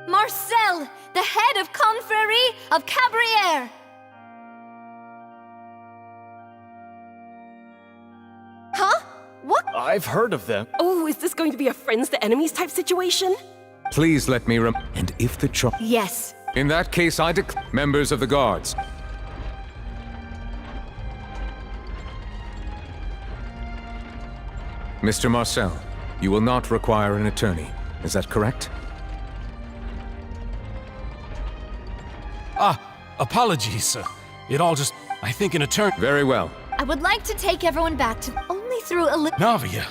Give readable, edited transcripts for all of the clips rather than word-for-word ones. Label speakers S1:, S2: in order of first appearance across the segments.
S1: Marcel, the head of Confrérie of Cabrières!
S2: Huh? What?
S3: I've heard of them.
S2: Oh, is this going to be a friends to enemies type situation?
S4: Please let me and if the
S1: Yes.
S4: In that case, I declare members of the guards. Mr. Marcel, you will not require an attorney. Is that correct?
S3: Apologies, sir. It all just... I think an attorney...
S4: Very well.
S1: I would like to take everyone back to only through a
S3: Navia,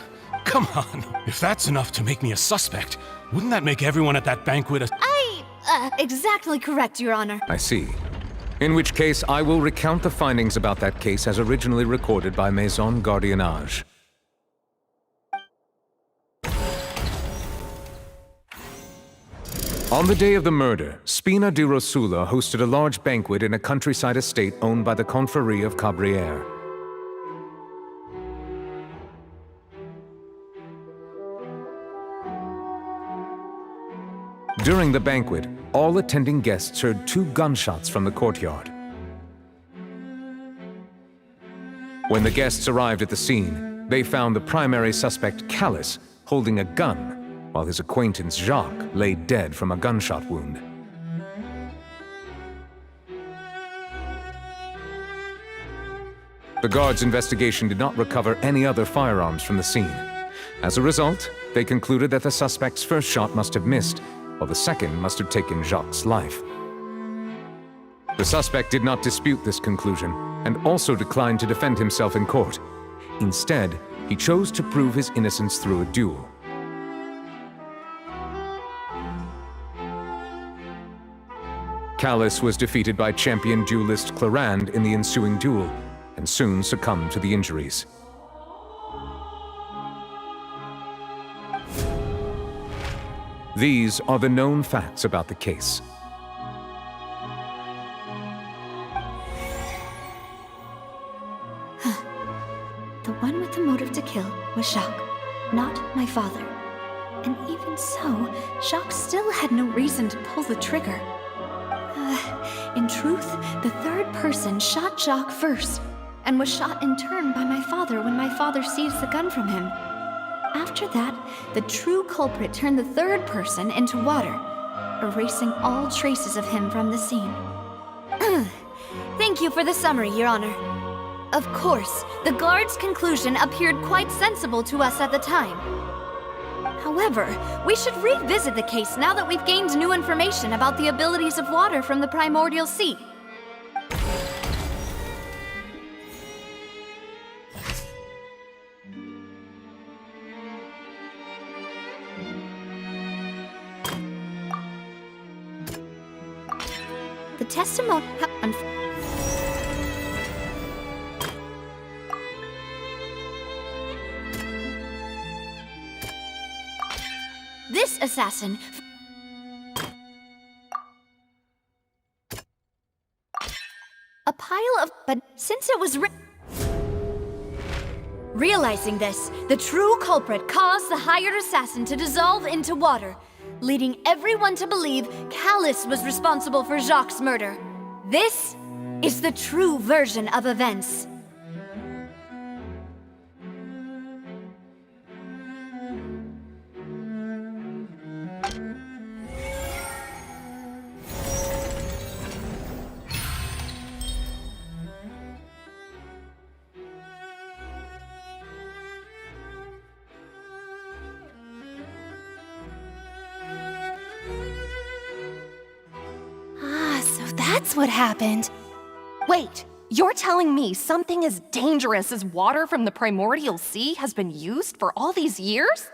S3: come on. If that's enough to make me a suspect, wouldn't that make everyone at that banquet a...
S1: exactly correct, Your Honor.
S4: I see. In which case, I will recount the findings about that case as originally recorded by Maison Gardiennage. On the day of the murder, Spina di Rosula hosted a large banquet in a countryside estate owned by the Confrérie of Cabrières. During the banquet, all attending guests heard 2 gunshots from the courtyard. When the guests arrived at the scene, they found the primary suspect, Callus, holding a gun, while his acquaintance Jacques lay dead from a gunshot wound. The guards' investigation did not recover any other firearms from the scene. As a result, they concluded that the suspect's first shot must have missed, while the second must have taken Jacques' life. The suspect did not dispute this conclusion, and also declined to defend himself in court. Instead, he chose to prove his innocence through a duel. Callus was defeated by champion duelist Clarande in the ensuing duel, and soon succumbed to the injuries. These are the known facts about the case.
S1: The one with the motive to kill was Jacques, not my father. And even so, Jacques still had no reason to pull the trigger. In truth, the third person shot Jacques first, and was shot in turn by my father when my father seized the gun from him. After that, the true culprit turned the third person into water, erasing all traces of him from the scene. Thank you for the summary, Your Honor. Of course, the guard's conclusion appeared quite sensible to us at the time. However, we should revisit the case now that we've gained new information about the abilities of water from the primordial sea. The testimony... This assassin... A pile of... But since it was realizing this, the true culprit caused the hired assassin to dissolve into water, leading everyone to believe Callus was responsible for Jacques' murder. This is the true version of events.
S2: That's what happened. Wait, you're telling me something as dangerous as water from the primordial sea has been used for all these years?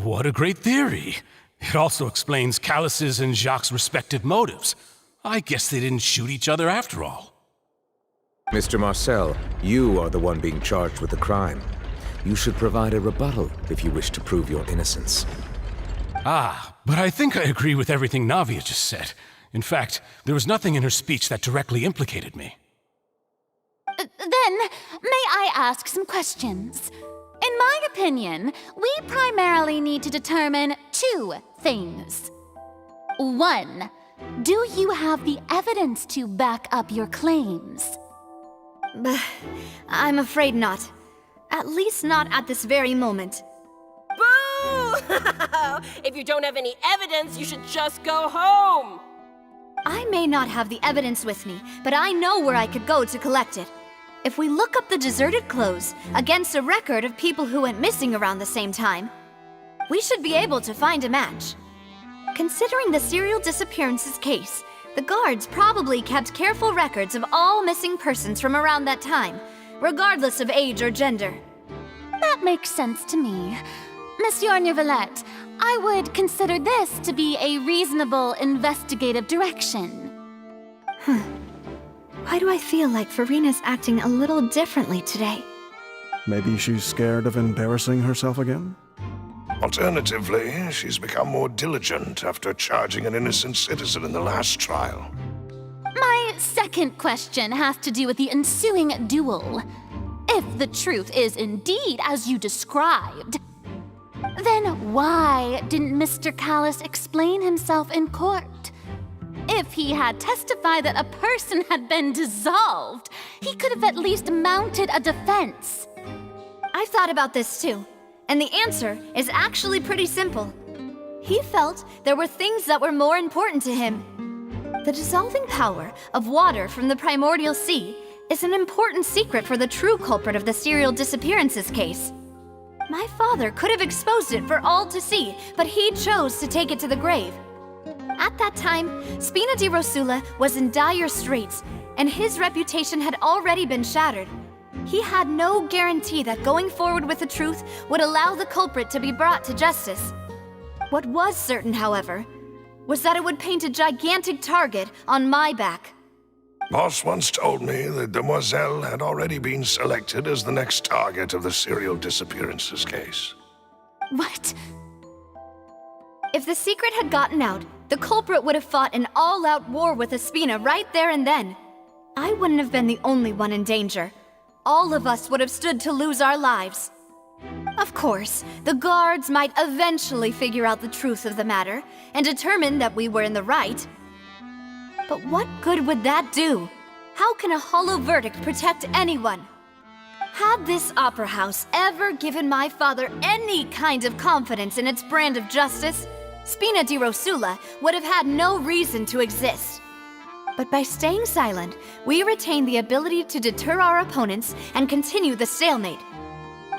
S3: What a great theory. It also explains Callus's and Jacques' respective motives. I guess they didn't shoot each other after all.
S4: Mr. Marcel, you are the one being charged with the crime. You should provide a rebuttal if you wish to prove your innocence.
S3: But I think I agree with everything Navia just said. In fact, there was nothing in her speech that directly implicated me.
S5: Then, may I ask some questions? In my opinion, we primarily need to determine 2 things. 1. Do you have the evidence to back up your claims?
S1: I'm afraid not. At least not at this very moment.
S6: Boo! If you don't have any evidence, you should just go home!
S1: I may not have the evidence with me, but I know where I could go to collect it. If we look up the deserted clothes against a record of people who went missing around the same time, we should be able to find a match. Considering the serial disappearances case, the guards probably kept careful records of all missing persons from around that time, regardless of age or gender.
S5: That makes sense to me. Monsieur Neuvillette, I would consider this to be a reasonable investigative direction.
S1: Why do I feel like Furina's acting a little differently today?
S7: Maybe she's scared of embarrassing herself again?
S8: Alternatively, she's become more diligent after charging an innocent citizen in the last trial.
S5: My second question has to do with the ensuing duel. If the truth is indeed as you described, then why didn't Mr. Callis explain himself in court? If he had testified that a person had been dissolved, he could have at least mounted a defense.
S1: I've thought about this too, and the answer is actually pretty simple. He felt there were things that were more important to him. The dissolving power of water from the primordial sea is an important secret for the true culprit of the serial disappearances case. My father could have exposed it for all to see, but he chose to take it to the grave. At that time, Spina di Rosula was in dire straits, and his reputation had already been shattered. He had no guarantee that going forward with the truth would allow the culprit to be brought to justice. What was certain, however, was that it would paint a gigantic target on my back.
S8: Boss once told me that Demoiselle had already been selected as the next target of the serial disappearances case.
S5: What?
S1: If the secret had gotten out, the culprit would have fought an all-out war with Espina right there and then. I wouldn't have been the only one in danger. All of us would have stood to lose our lives. Of course, the guards might eventually figure out the truth of the matter and determine that we were in the right. But what good would that do? How can a hollow verdict protect anyone? Had this opera house ever given my father any kind of confidence in its brand of justice, Spina di Rosula would have had no reason to exist. But by staying silent, we retain the ability to deter our opponents and continue the stalemate.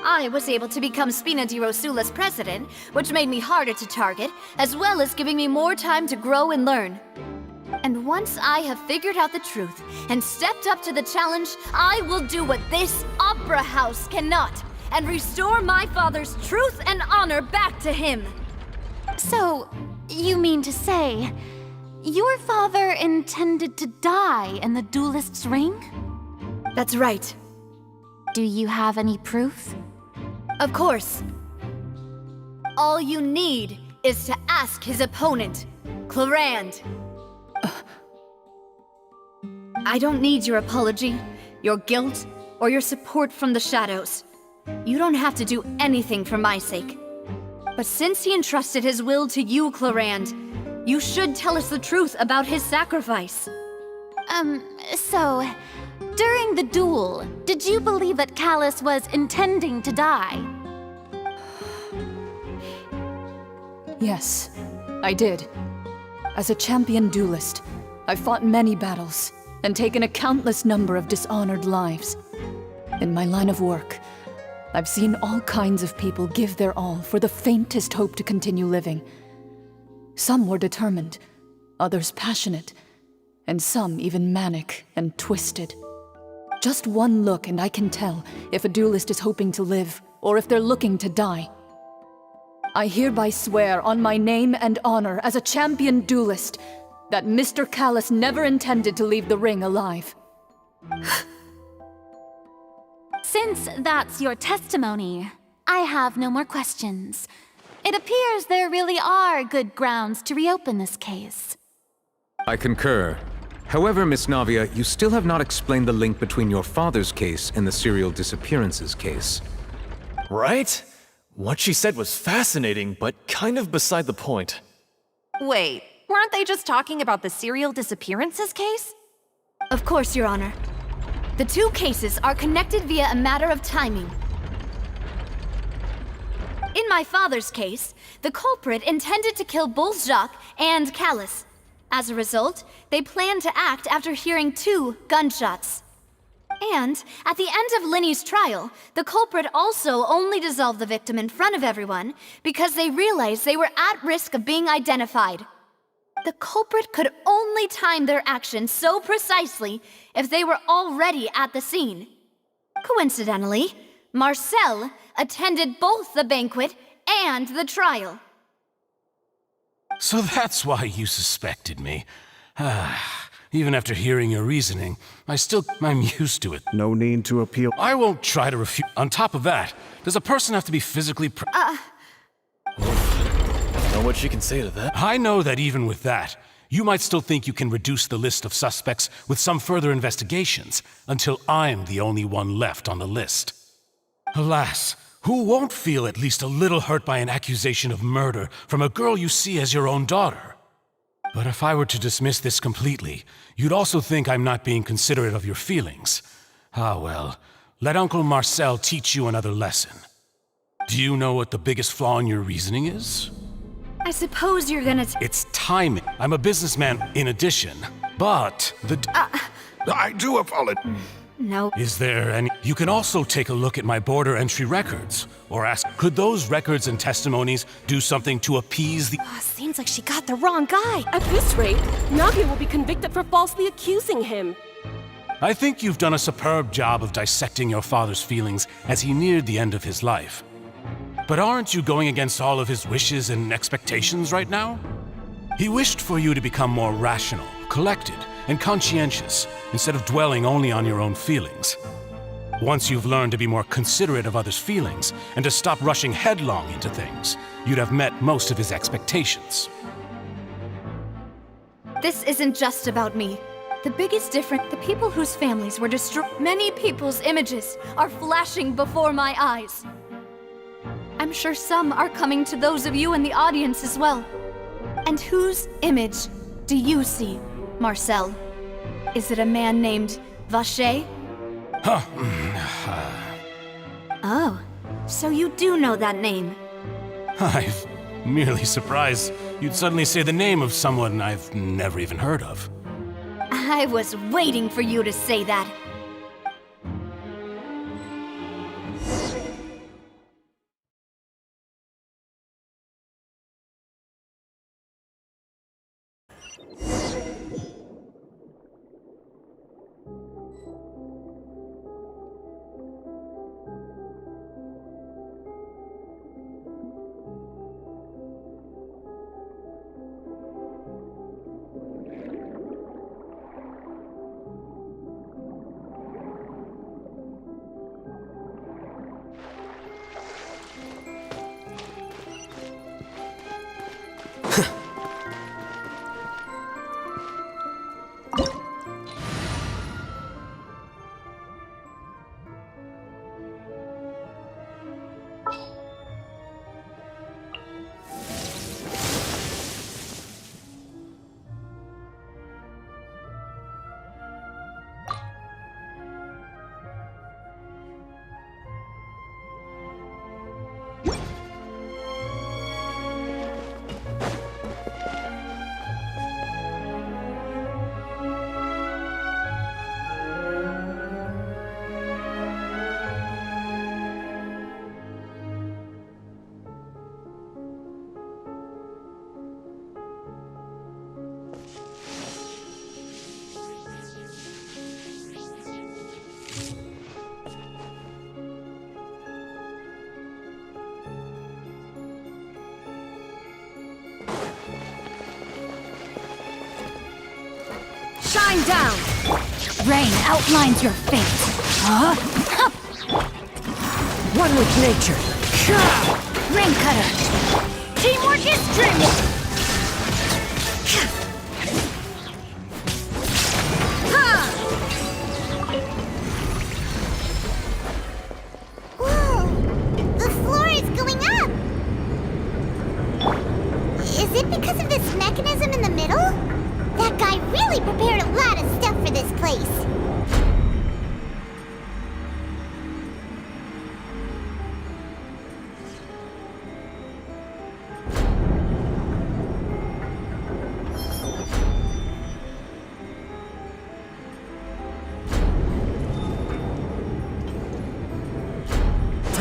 S1: I was able to become Spina di Rosula's president, which made me harder to target, as well as giving me more time to grow and learn. And once I have figured out the truth and stepped up to the challenge, I will do what this opera house cannot, and restore my father's truth and honor back to him.
S5: So, you mean to say, your father intended to die in the duelist's ring?
S1: That's right.
S5: Do you have any proof?
S1: Of course. All you need is to ask his opponent, Clarand. I don't need your apology, your guilt, or your support from the shadows. You don't have to do anything for my sake. But since he entrusted his will to you, Clarand, you should tell us the truth about his sacrifice.
S5: So, during the duel, did you believe that Callis was intending to die?
S9: Yes, I did. As a champion duelist, I've fought many battles and taken a countless number of dishonored lives. In my line of work, I've seen all kinds of people give their all for the faintest hope to continue living. Some were determined, others passionate, and some even manic and twisted. Just one look and I can tell if a duelist is hoping to live or if they're looking to die. I hereby swear on my name and honor as a champion duelist that Mr. Callis never intended to leave the ring alive.
S5: Since that's your testimony, I have no more questions. It appears there really are good grounds to reopen this case.
S4: I concur. However, Miss Navia, you still have not explained the link between your father's case and the serial disappearances case.
S10: Right? What she said was fascinating, but kind of beside the point.
S2: Wait, we're Weren't they just talking about the serial disappearances case?
S1: Of course, Your Honor. The two cases are connected via a matter of timing. In my father's case, the culprit intended to kill both Jacques and Callus. As a result, they planned to act after hearing 2 gunshots. And at the end of Lyney's trial, the culprit also only dissolved the victim in front of everyone because they realized they were at risk of being identified. The culprit could only time their actions so precisely if they were already at the scene. Coincidentally, Marcel attended both the banquet and the trial.
S3: So that's why you suspected me. Even after hearing your reasoning, I'm used to it.
S7: No need to appeal.
S3: I won't try to refute. On top of that, does a person have to be physically
S10: Know what she can say to that?
S3: I know that even with that, you might still think you can reduce the list of suspects with some further investigations until I'm the only one left on the list. Alas, who won't feel at least a little hurt by an accusation of murder from a girl you see as your own daughter? But if I were to dismiss this completely, you'd also think I'm not being considerate of your feelings. Ah well, let Uncle Marcel teach you another lesson. Do you know what the biggest flaw in your reasoning is?
S1: I suppose you're gonna
S3: It's timing. I'm a businessman in addition, but
S8: I do apologize.
S1: No.
S3: Is there any... You can also take a look at my border entry records, or ask, could those records and testimonies do something to appease the...
S2: Seems like she got the wrong guy.
S6: At this rate, Nagia will be convicted for falsely accusing him.
S3: I think you've done a superb job of dissecting your father's feelings as he neared the end of his life. But aren't you going against all of his wishes and expectations right now? He wished for you to become more rational, collected, and conscientious, instead of dwelling only on your own feelings. Once you've learned to be more considerate of others' feelings, and to stop rushing headlong into things, you'd have met most of his expectations.
S1: This isn't just about me. The biggest difference, the people whose families were destroyed, many people's images are flashing before my eyes. I'm sure some are coming to those of you in the audience as well. And whose image do you see, Marcel? Is it a man named Vacher? Oh, so you do know that name.
S3: I'm merely surprised you'd suddenly say the name of someone I've never even heard of.
S1: I was waiting for you to say that.
S11: Shine down! Rain outlines your fate. Huh? One with nature. Rain cutter. Teamwork is dreamwork.
S12: Whoa! The floor is going up! Is it because of this mechanism in the middle?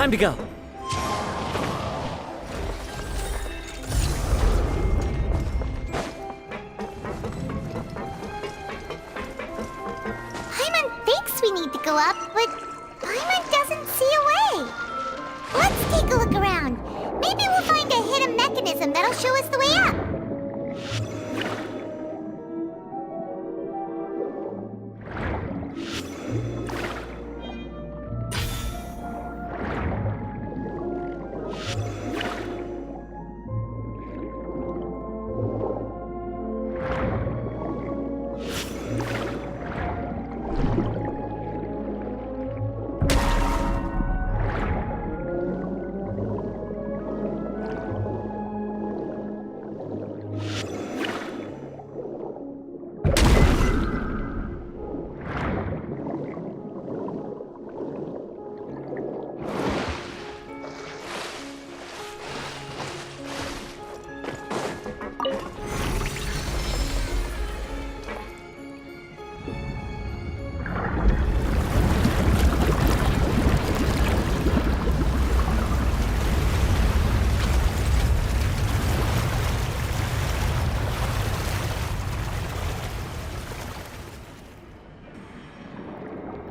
S10: Time to go.
S12: Paimon thinks we need to go up, but Paimon doesn't see a way. Let's take a look around. Maybe we'll find a hidden mechanism that'll show us the way up.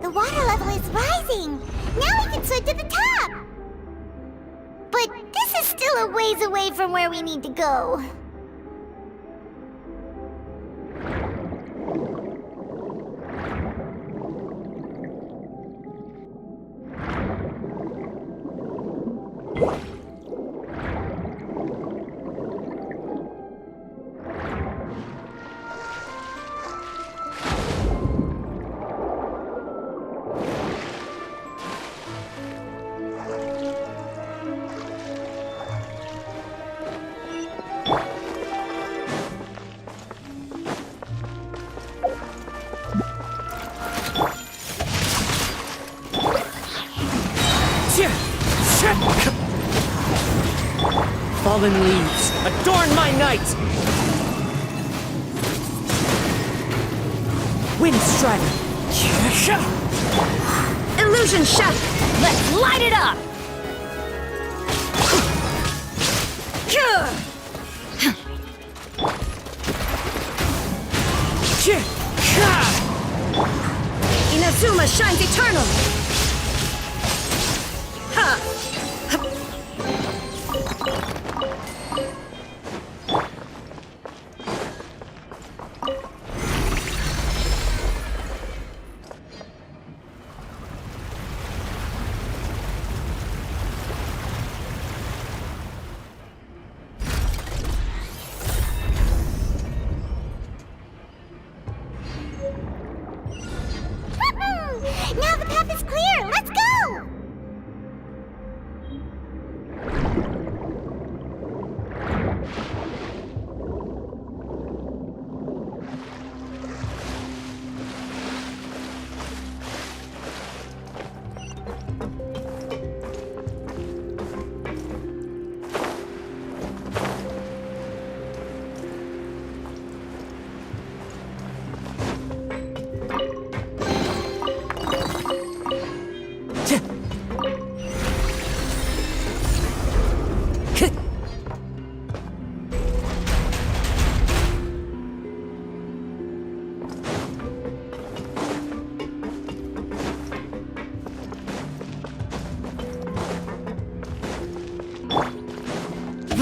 S12: The water level is rising! Now we can swim to the top! But this is still a ways away from where we need to go.
S10: Fallen leaves, adorn my night! Wind strider!
S11: Illusion shatter! Let's light it up! Inazuma shines eternal!
S12: Now the path is clear! Let's go!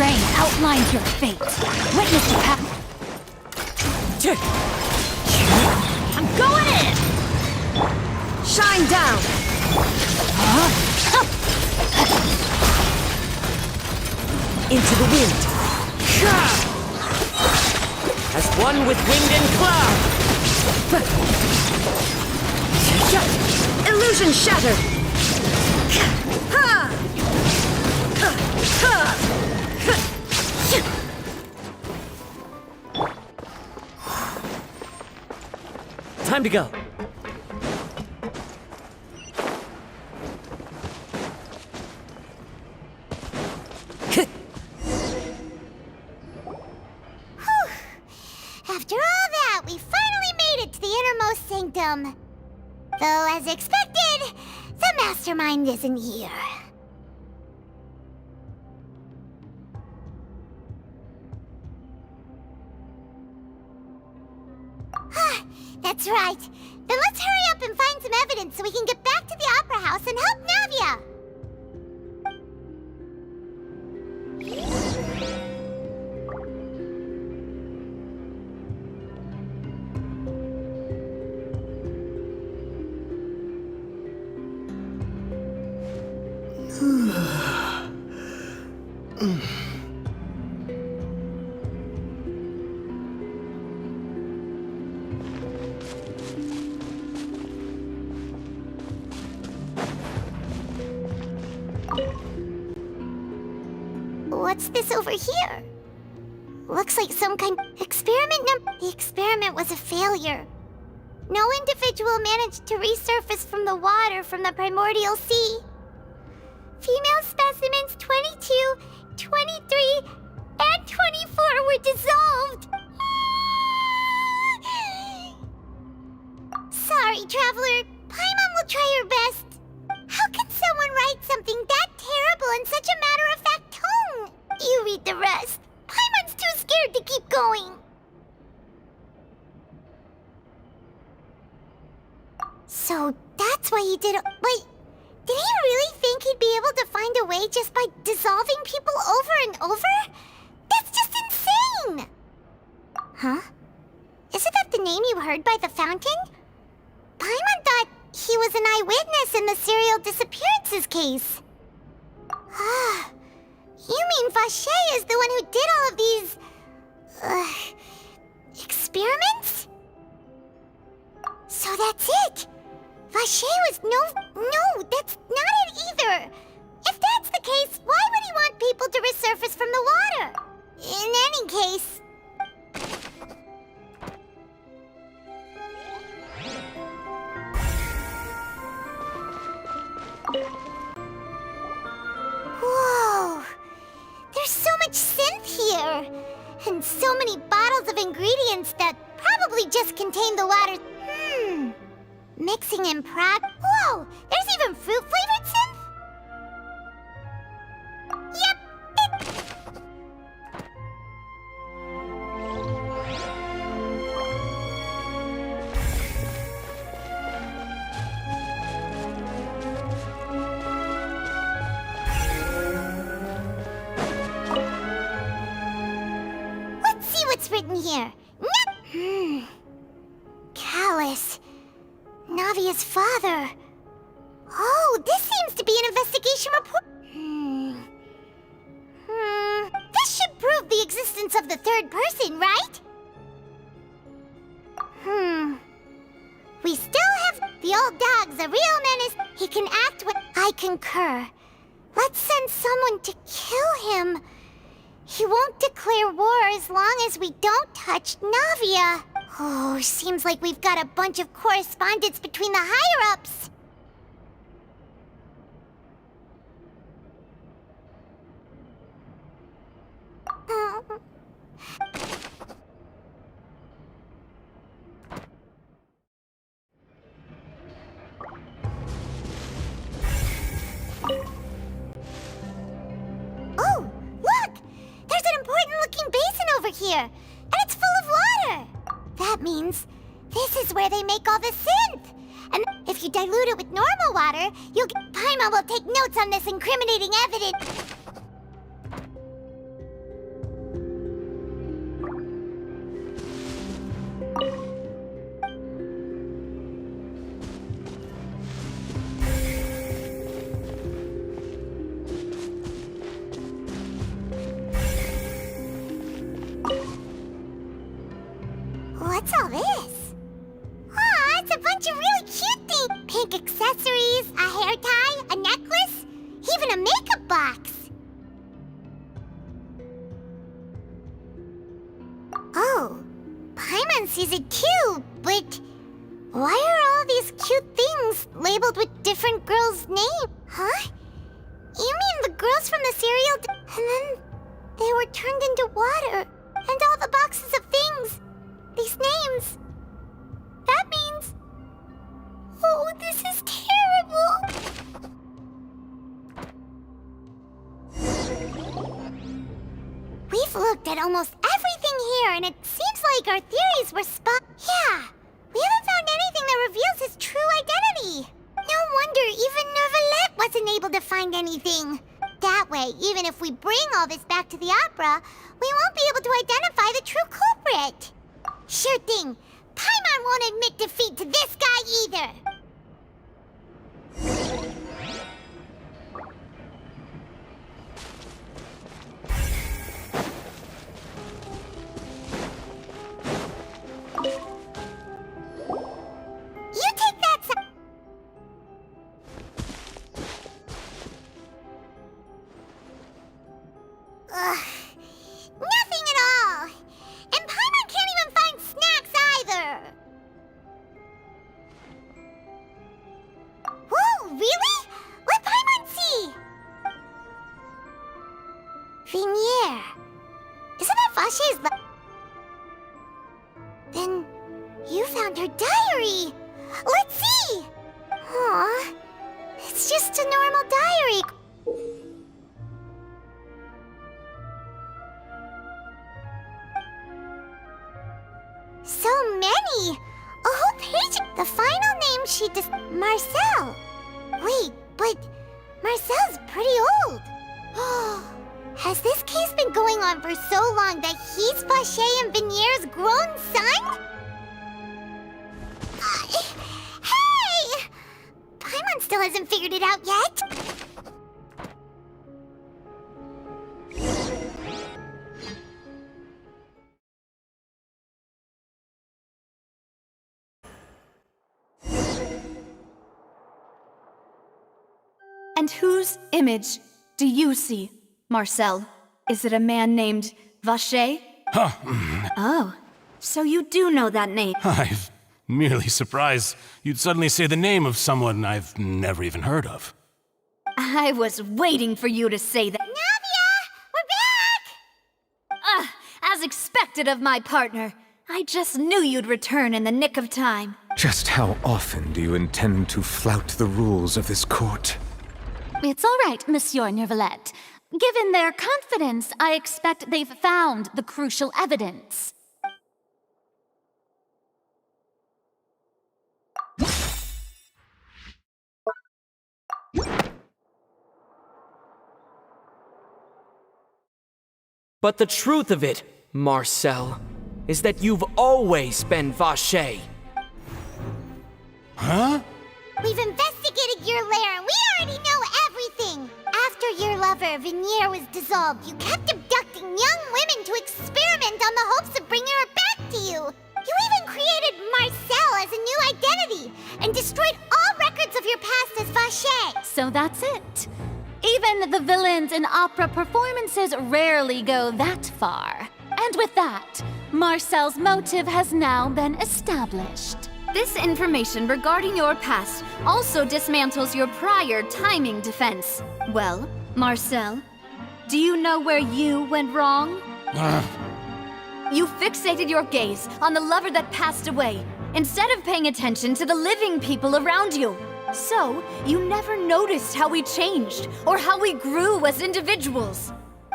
S11: Rain outlines your fate. Witness the path. I'm going in! Shine down!
S10: Into the wind! As one with wind and cloud!
S11: Illusion shattered!
S10: Time to go.
S12: After all that, we finally made it to the innermost sanctum. Though, as expected, the mastermind isn't here. That's right. Then let's hurry up and find some evidence so we can get back to the Opera House and help Navia! What's this over here? Looks like some kind of experiment. The experiment was a failure. No individual managed to resurface from the water from the primordial sea. Female specimens 22, 23, and 24 were dissolved. Sorry, Traveler. Paimon will try her best. How can someone write something that terrible in such a matter-of-fact tone? You read the rest. Paimon's too scared to keep going. So that's why he did it. Wait, did he really think he'd be able to find a way just by dissolving people over and over? That's just insane! Huh? Isn't that the name you heard by the fountain? Paimon thought he was an eyewitness in the serial disappearances case. Ah, you mean Vacher is the one who did all of these... experiments? So that's it! Vacher was no, that's not it either! If that's the case, why would he want people to resurface from the water? In any case... Whoa! There's so much synth here! And so many bottles of ingredients that probably just contain the water. Mixing in prog. Whoa! There's even fruit-flavored synth? Yep! Let's see what's written here. Callus. Navia's father. Oh, this seems to be an investigation report. This should prove the existence of the third person, right? We still have the old dog's a real menace. He can act when I concur. Let's send someone to kill him. He won't declare war as long as we don't touch Navia. Oh, seems like we've got a bunch of correspondence between the higher-ups. Oh, look! There's an important-looking basin over here, and it's full of water. That means this is where they make all the synth. And if you dilute it with normal water, you'll get... Paimon will take notes on this incriminating evidence. What's all this? Aw, it's a bunch of really cute things. Pink accessories, a hair tie, a necklace, even a makeup box. Oh, Paimon sees it too, but why are all these cute things labeled with different girls' names? Huh? You mean the girls from the cereal? And then they were turned into water, and all the boxes of things. These names. That means... Oh, this is terrible! We've looked at almost everything here, and it seems like our theories were spot... Yeah, we haven't that reveals his true identity. No wonder even Neuvillette wasn't able to find anything. That way, even if we bring all this back to the opera, we won't be able to identify the true culprit. Sure thing. Paimon won't admit defeat to this guy either. You take that side. Ugh. Nothing at all. And Paimon can't even find snacks either. Whoa, really? Let Paimon see. Vinier. Isn't that Vache's Then you found her diary. Let's see. Aw, it's just a normal diary. So many! A whole page! The final name she Marcel! Wait, but Marcel's pretty old! Has this case been going on for so long that he's Vache and Vinier's grown son? Hey! Paimon still hasn't figured it out yet!
S1: And whose image do you see, Marcel? Is it a man named Vache? Oh, so you do know that name.
S3: I'm merely surprised you'd suddenly say the name of someone I've never even heard of.
S1: I was waiting for you to say that.
S12: Navia! We're back!
S1: As expected of my partner. I just knew you'd return in the nick of time.
S4: Just how often do you intend to flout the rules of this court?
S5: It's all right, Monsieur Neuvillette. Given their confidence, I expect they've found the crucial evidence.
S10: But the truth of it, Marcel, is that you've always been Vache.
S3: Huh?
S12: We've investigated your lair and we already know everything! After your lover, Vinier, was dissolved, you kept abducting young women to experiment on the hopes of bringing her back to you! You even created Marcel as a new identity and destroyed all records of your past as Vache!
S5: So that's it. Even the villains in opera performances rarely go that far. And with that, Marcel's motive has now been established.
S1: This information regarding your past also dismantles your prior timing defense. Well, Marcel, do you know where you went wrong? You fixated your gaze on the lover that passed away, instead of paying attention to the living people around you. So, you never noticed how we changed, or how we grew as individuals.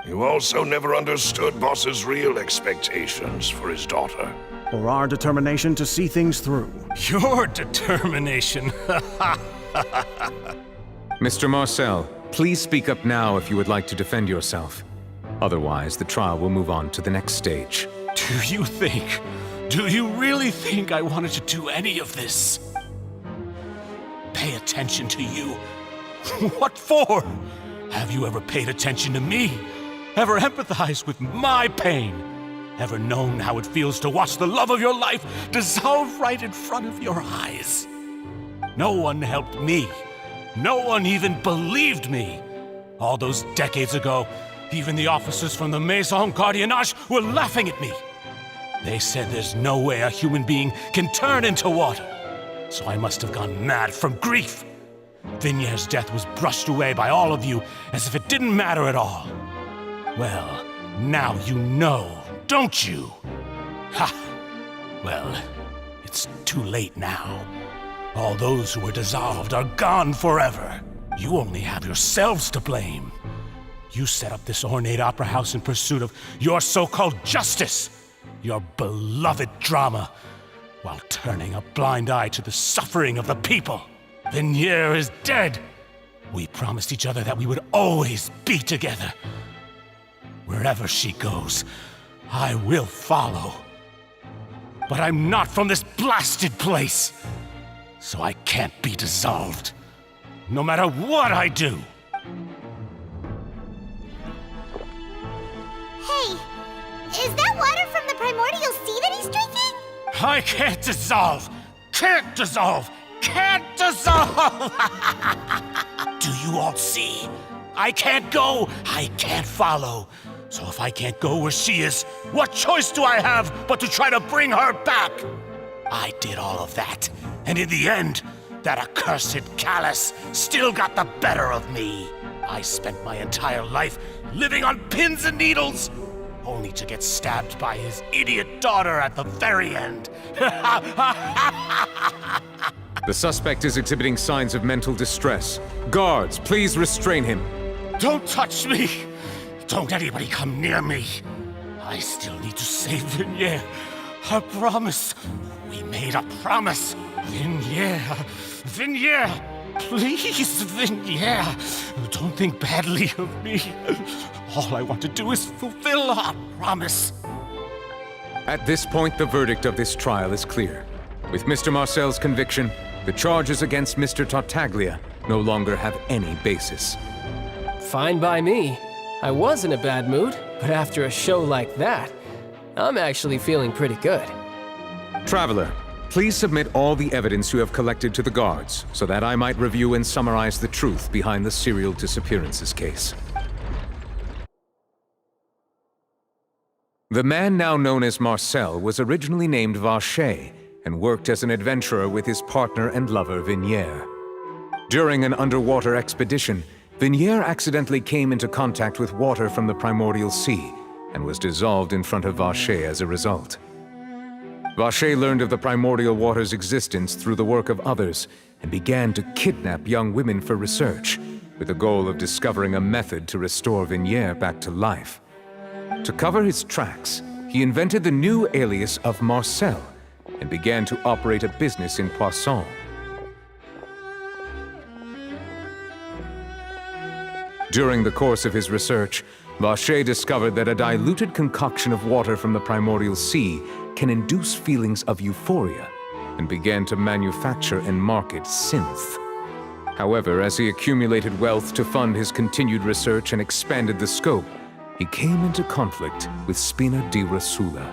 S8: You also never understood Boss's real expectations for his daughter.
S7: Or our determination to see things through.
S3: Your determination.
S4: Mr. Marcel, please speak up now if you would like to defend yourself. Otherwise, the trial will move on to the next stage.
S3: Do you really think I wanted to do any of this? Pay attention to you? What for? Have you ever paid attention to me? Ever empathized with my pain? Ever known how it feels to watch the love of your life dissolve right in front of your eyes? No one helped me. No one even believed me. All those decades ago, even the officers from the Maison Gardiennage were laughing at me. They said there's no way a human being can turn into water. So I must have gone mad from grief. Vinier's death was brushed away by all of you as if it didn't matter at all. Well, now you know, don't you? Ha! Well, it's too late now. All those who were dissolved are gone forever. You only have yourselves to blame. You set up this ornate opera house in pursuit of your so-called justice, your beloved drama. while turning a blind eye to the suffering of the people. Venier is dead. We promised each other that we would always be together. Wherever she goes, I will follow. But I'm not from this blasted place, so I can't be dissolved, no matter what I do.
S12: Hey, is that water from the primordial sea that he's drinking?
S3: I can't dissolve! Can't dissolve! Can't dissolve! Do you all see? I can't go, I can't follow. So if I can't go where she is, what choice do I have but to try to bring her back? I did all of that, and in the end, that accursed callus still got the better of me. I spent my entire life living on pins and needles, only to get stabbed by his idiot daughter at the very end.
S4: The suspect is exhibiting signs of mental distress. Guards, please restrain him.
S3: Don't touch me! Don't anybody come near me! I still need to save Venier. Our promise. We made a promise. Venier. Venier! Please, Venier! Don't think badly of me. All I want to do is fulfill our promise.
S4: At this point, the verdict of this trial is clear. With Mr. Marcel's conviction, the charges against Mr. Tartaglia no longer have any basis.
S10: Fine by me. I was in a bad mood, but after a show like that, I'm actually feeling pretty good.
S4: Traveler, please submit all the evidence you have collected to the guards, so that I might review and summarize the truth behind the serial disappearances case. The man now known as Marcel was originally named Vacher and worked as an adventurer with his partner and lover Venier. During an underwater expedition, Venier accidentally came into contact with water from the primordial sea and was dissolved in front of Vacher as a result. Vacher learned of the primordial water's existence through the work of others and began to kidnap young women for research, with the goal of discovering a method to restore Venier back to life. To cover his tracks, he invented the new alias of Marcel and began to operate a business in Poisson. During the course of his research, Vacher discovered that a diluted concoction of water from the primordial sea can induce feelings of euphoria, and began to manufacture and market synth. However, as he accumulated wealth to fund his continued research and expanded the scope, he came into conflict with Spina di Rosula.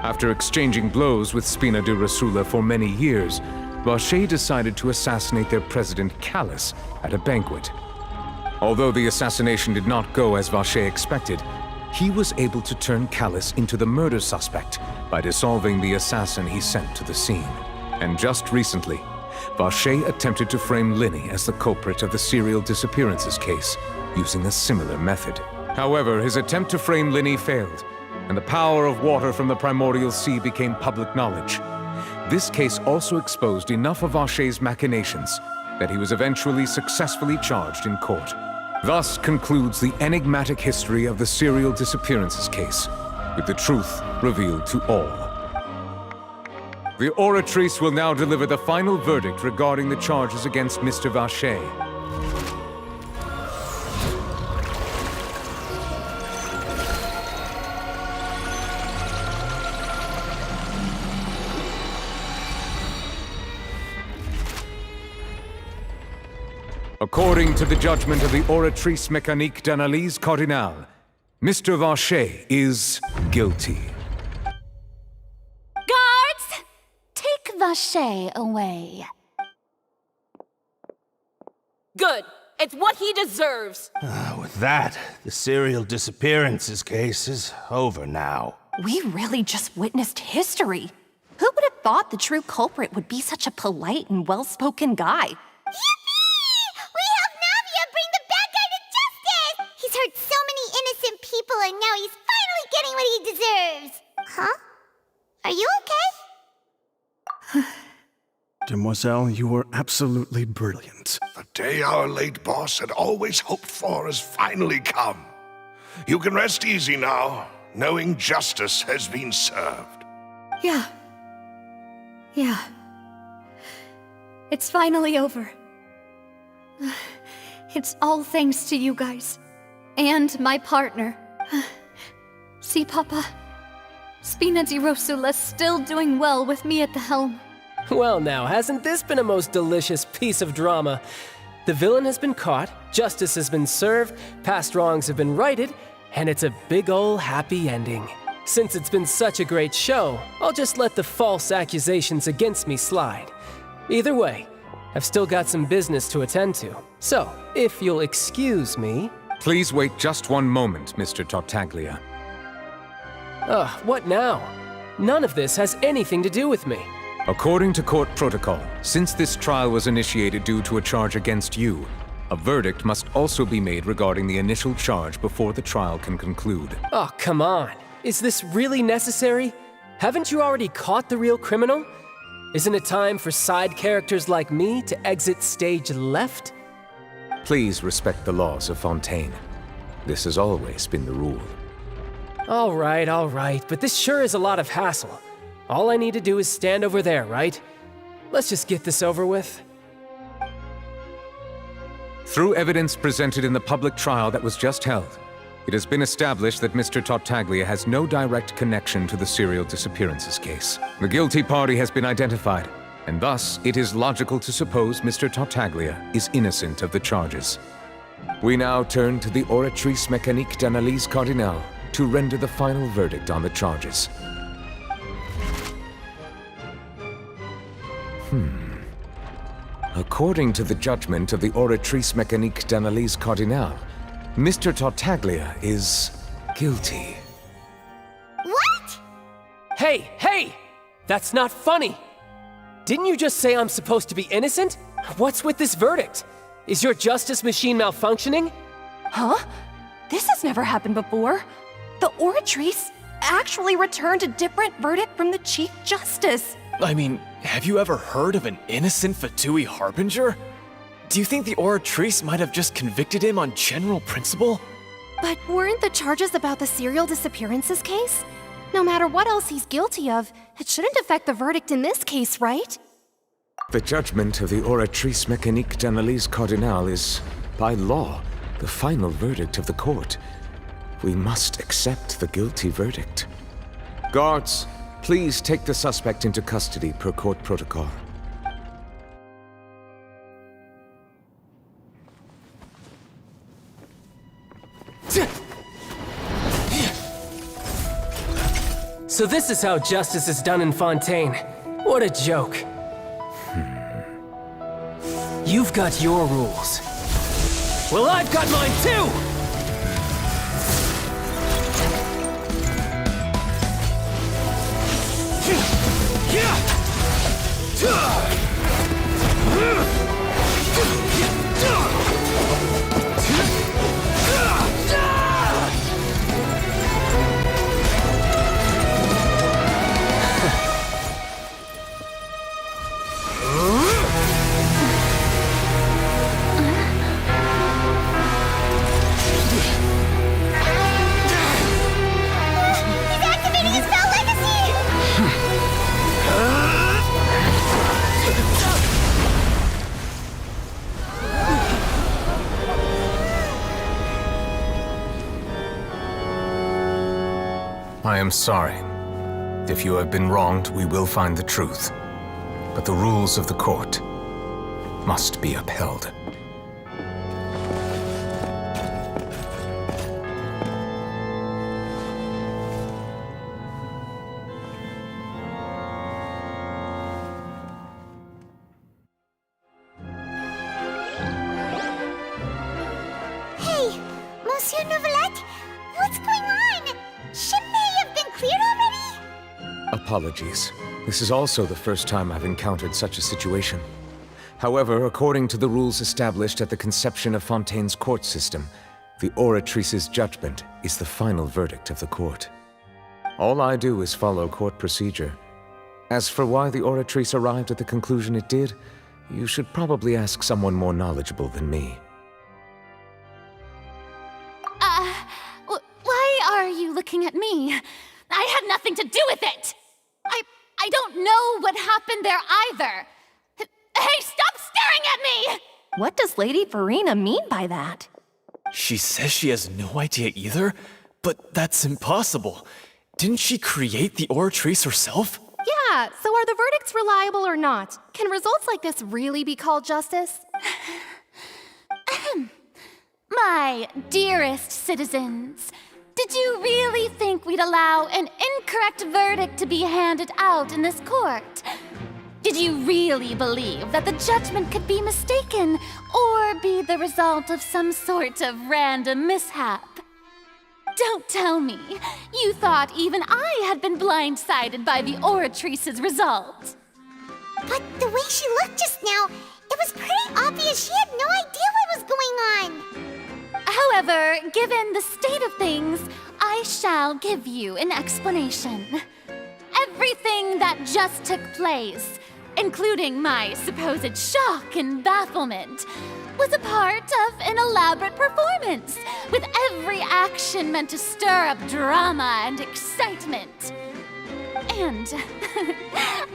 S4: After exchanging blows with Spina di Rosula for many years, Vacher decided to assassinate their president Callus at a banquet. Although the assassination did not go as Vacher expected, he was able to turn Callus into the murder suspect by dissolving the assassin he sent to the scene. And just recently, Vacher attempted to frame Lyney as the culprit of the serial disappearances case, using a similar method. However, his attempt to frame Lyney failed, and the power of water from the primordial sea became public knowledge. This case also exposed enough of Vacher's machinations that he was eventually successfully charged in court. Thus concludes the enigmatic history of the serial disappearances case, with the truth revealed to all. The Oratrice will now deliver the final verdict regarding the charges against Mr. Vacher. According to the judgment of the Oratrice Mécanique d'Analyse Cardinale, Mr. Vacher is guilty.
S5: Guards! Take Vacher away.
S6: Good. It's what he deserves.
S13: With that, the serial disappearances case is over now.
S2: We really just witnessed history. Who would have thought the true culprit would be such a polite and well-spoken guy?
S12: Hurt so many innocent people, and now he's finally getting what he deserves. Huh? Are you okay?
S7: Demoiselle, you were absolutely brilliant.
S8: The day our late boss had always hoped for has finally come. You can rest easy now, knowing justice has been served.
S1: Yeah. Yeah. It's finally over. It's all thanks to you guys. And my partner. See, Papa? Spina di Rosula's still doing well with me at the helm.
S10: Well now, hasn't this been a most delicious piece of drama? The villain has been caught, justice has been served, past wrongs have been righted, and it's a big ol' happy ending. Since it's been such a great show, I'll just let the false accusations against me slide. Either way, I've still got some business to attend to. So, if you'll excuse me...
S4: Please wait just one moment, Mr. Tartaglia.
S10: Ugh, what now? None of this has anything to do with me.
S4: According to court protocol, since this trial was initiated due to a charge against you, a verdict must also be made regarding the initial charge before the trial can conclude.
S10: Oh, come on. Is this really necessary? Haven't you already caught the real criminal? Isn't it time for side characters like me to exit stage left?
S4: Please respect the laws of Fontaine. This has always been the rule.
S10: All right, but this sure is a lot of hassle. All I need to do is stand over there, right? Let's just get this over with.
S4: Through evidence presented in the public trial that was just held, it has been established that Mr. Tartaglia has no direct connection to the serial disappearances case. The guilty party has been identified, and thus it is logical to suppose Mr. Tartaglia is innocent of the charges. We now turn to the Oratrice Mécanique d'Analyse Cardinale to render the final verdict on the charges. According to the judgment of the Oratrice Mécanique d'Analyse Cardinale, Mr. Tartaglia is guilty.
S12: What?
S10: Hey! That's not funny! Didn't you just say I'm supposed to be innocent? What's with this verdict? Is your justice machine malfunctioning?
S2: Huh? This has never happened before. The Oratrice actually returned a different verdict from the Chief Justice.
S14: I mean, have you ever heard of an innocent Fatui Harbinger? Do you think the Oratrice might have just convicted him on general principle?
S2: But weren't the charges about the serial disappearances case? No matter what else he's guilty of, it shouldn't affect the verdict in this case, right?
S4: The judgment of the Oratrice Mécanique d'Analyse Cardinale is, by law, the final verdict of the court. We must accept the guilty verdict. Guards, please take the suspect into custody per court protocol.
S10: So this is how justice is done in Fontaine. What a joke. You've got your rules. Well, I've got mine too!
S4: I am sorry. If you have been wronged, we will find the truth. But the rules of the court must be upheld.
S12: Hey, Monsieur Neuvillette, what's going on? Shouldn't they have been cleared already?
S4: Apologies. This is also the first time I've encountered such a situation. However, according to the rules established at the conception of Fontaine's court system, the Oratrice's judgment is the final verdict of the court. All I do is follow court procedure. As for why the Oratrice arrived at the conclusion it did, you should probably ask someone more knowledgeable than me.
S5: Why are you looking at me? I had nothing to do with it! I I don't know what happened there either. Hey, stop staring at me!
S2: What does Lady Furina mean by that?
S14: She says she has no idea either, but that's impossible. Didn't she create the Oratrice herself?
S2: Yeah, so are the verdicts reliable or not? Can results like this really be called justice?
S5: My dearest citizens, did you really think we'd allow an incorrect verdict to be handed out in this court? Did you really believe that the judgment could be mistaken or be the result of some sort of random mishap? Don't tell me you thought even I had been blindsided by the Oratrice's result.
S12: But the way she looked just now, it was pretty obvious she had no idea what was going on.
S5: However, given the state of things, I shall give you an explanation. Everything that just took place, including my supposed shock and bafflement, was a part of an elaborate performance, with every action meant to stir up drama and excitement. And,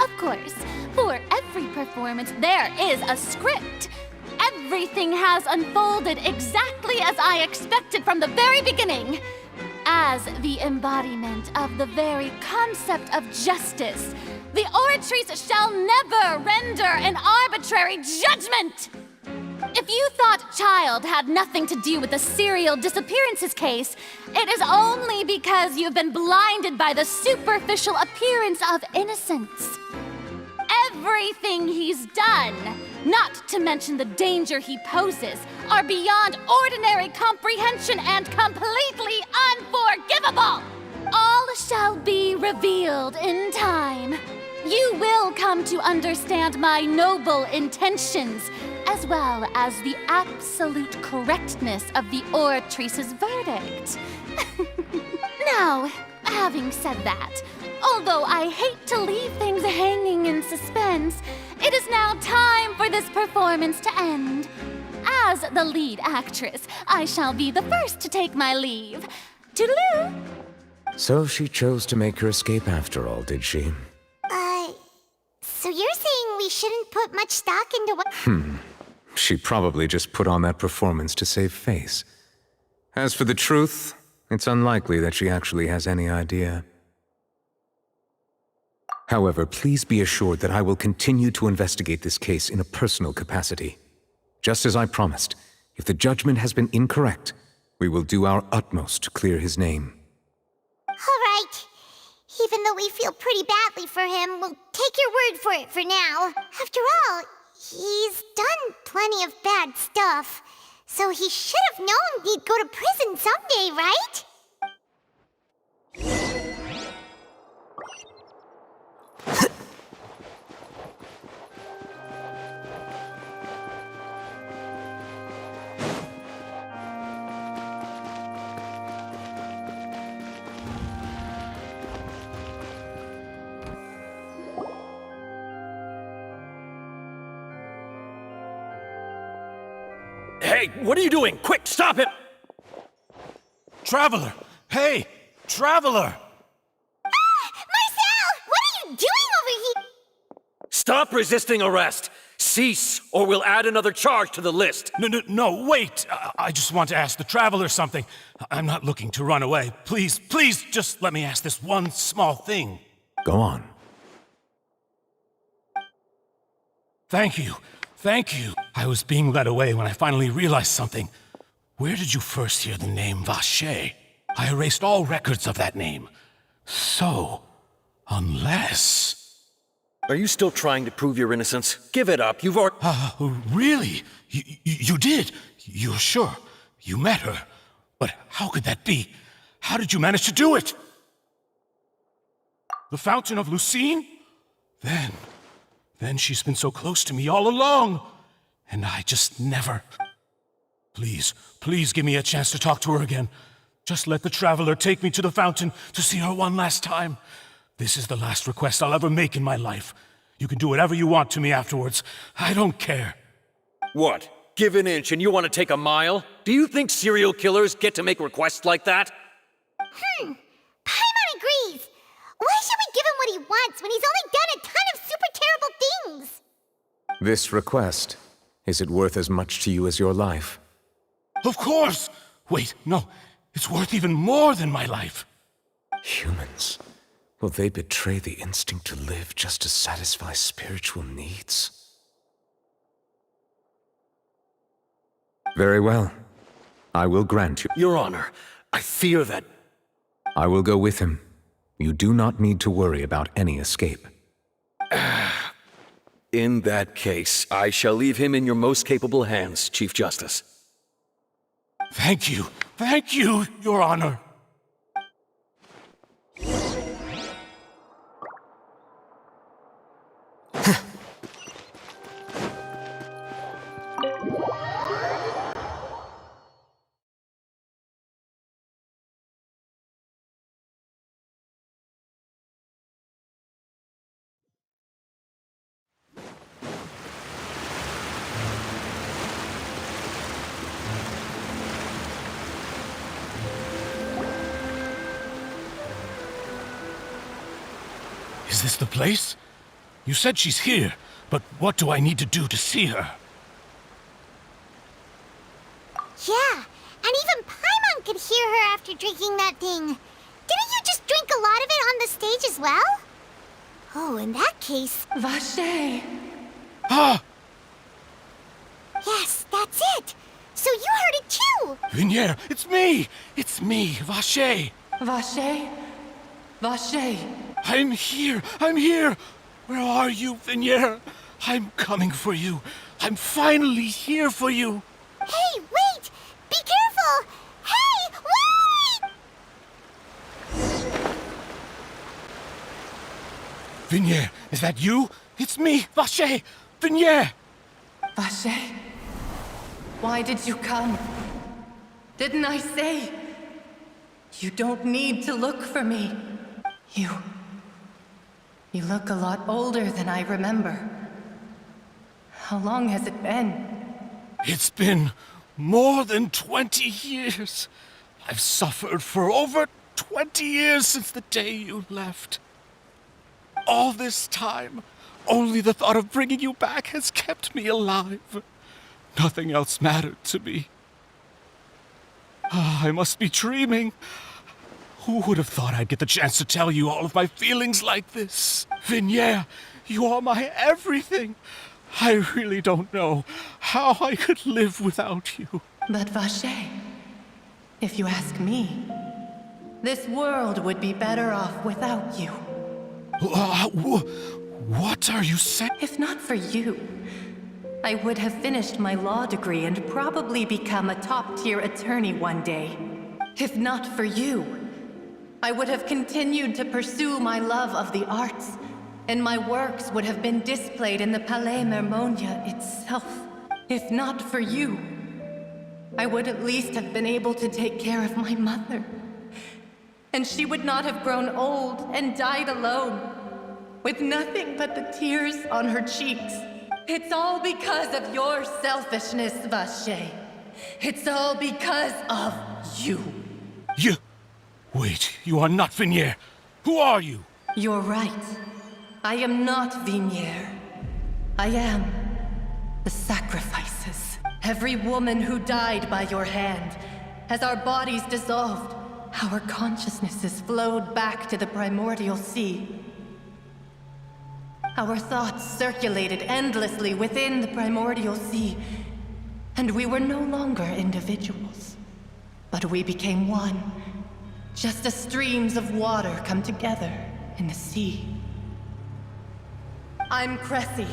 S5: of course, for every performance there is a script. Everything has unfolded exactly as I expected from the very beginning. As the embodiment of the very concept of justice, the Oratrice shall never render an arbitrary judgment! If you thought Child had nothing to do with the serial disappearances case, it is only because you've been blinded by the superficial appearance of innocence. Everything he's done, not to mention the danger he poses, are beyond ordinary comprehension and completely unforgivable! All shall be revealed in time. You will come to understand my noble intentions, as well as the absolute correctness of the Oratrice's verdict. Now, having said that, although I hate to leave things hanging in suspense, it is now time for this performance to end. As the lead actress, I shall be the first to take my leave. Toodaloo!
S4: So she chose to make her escape after all, did she?
S12: So you're saying we shouldn't put much stock into what—
S4: She probably just put on that performance to save face. As for the truth, it's unlikely that she actually has any idea. However, please be assured that I will continue to investigate this case in a personal capacity. Just as I promised, if the judgment has been incorrect, we will do our utmost to clear his name.
S12: All right. Even though we feel pretty badly for him, we'll take your word for it for now. After all, he's done plenty of bad stuff, so he should have known he'd go to prison someday, right?
S15: Hey, what are you doing? Quick, stop him!
S3: Traveler! Hey! Traveler!
S12: Marcel! What are you doing over here?
S15: Stop resisting arrest! Cease, or we'll add another charge to the list!
S3: No, wait! I just want to ask the Traveler something. I'm not looking to run away. Please, just let me ask this one small thing.
S4: Go on.
S3: Thank you. I was being led away when I finally realized something. Where did you first hear the name Vacher? I erased all records of that name. So, unless...
S15: Are you still trying to prove your innocence? Give it up, you've already...
S3: Really? You did? You're sure? You met her? But how could that be? How did you manage to do it? The Fountain of Lucine? Then she's been so close to me all along. And I just never... Please give me a chance to talk to her again. Just let the Traveler take me to the fountain to see her one last time. This is the last request I'll ever make in my life. You can do whatever you want to me afterwards. I don't care.
S15: What? Give an inch and you want to take a mile? Do you think serial killers get to make requests like that?
S12: Paimon agrees. Why should we give him what what he wants when he's only done a ton of super terrible things?
S4: This request, is it worth as much to you as your life?
S3: Of course! Wait, no. It's worth even more than my life.
S4: Humans. Will they betray the instinct to live just to satisfy spiritual needs? Very well. I will grant you.
S15: Your Honor, I fear that...
S4: I will go with him. You do not need to worry about any escape.
S15: In that case, I shall leave him in your most capable hands, Chief Justice.
S3: Thank you, Your Honor. Is this the place? You said she's here, but what do I need to do to see her?
S12: Yeah, and even Paimon could hear her after drinking that thing. Didn't you just drink a lot of it on the stage as well? Oh, in that case...
S9: Vache!
S3: Ah!
S12: Yes, that's it! So you heard it too!
S3: Vinier, it's me! It's me, Vache!
S9: Vache? Vache!
S3: I'm here! Where are you, Vinier? I'm coming for you. I'm finally here for you.
S12: Hey, wait! Be careful! Hey, wait!
S3: Vinier, is that you? It's me, Vache! Vinier!
S9: Vache? Why did you come? Didn't I say? You don't need to look for me. You look a lot older than I remember. How long has it been?
S3: It's been more than 20 years. I've suffered for over 20 years since the day you left. All this time, only the thought of bringing you back has kept me alive. Nothing else mattered to me. I must be dreaming. Who would have thought I'd get the chance to tell you all of my feelings like this? Vinier, you are my everything. I really don't know how I could live without you.
S9: But Vache, if you ask me, this world would be better off without you.
S3: What are you saying?
S9: If not for you, I would have finished my law degree and probably become a top-tier attorney one day. If not for you, I would have continued to pursue my love of the arts, and my works would have been displayed in the Palais Mermonia itself. If not for you, I would at least have been able to take care of my mother. And she would not have grown old and died alone, with nothing but the tears on her cheeks. It's all because of your selfishness, Vache. It's all because of you.
S3: You... Wait, you are not Vinier. Who are you?
S9: You're right. I am not Vinier. I am the sacrifices. Every woman who died by your hand, as our bodies dissolved, our consciousnesses flowed back to the primordial sea. Our thoughts circulated endlessly within the primordial sea, and we were no longer individuals, but we became one, just as streams of water come together in the sea. I'm Cressy.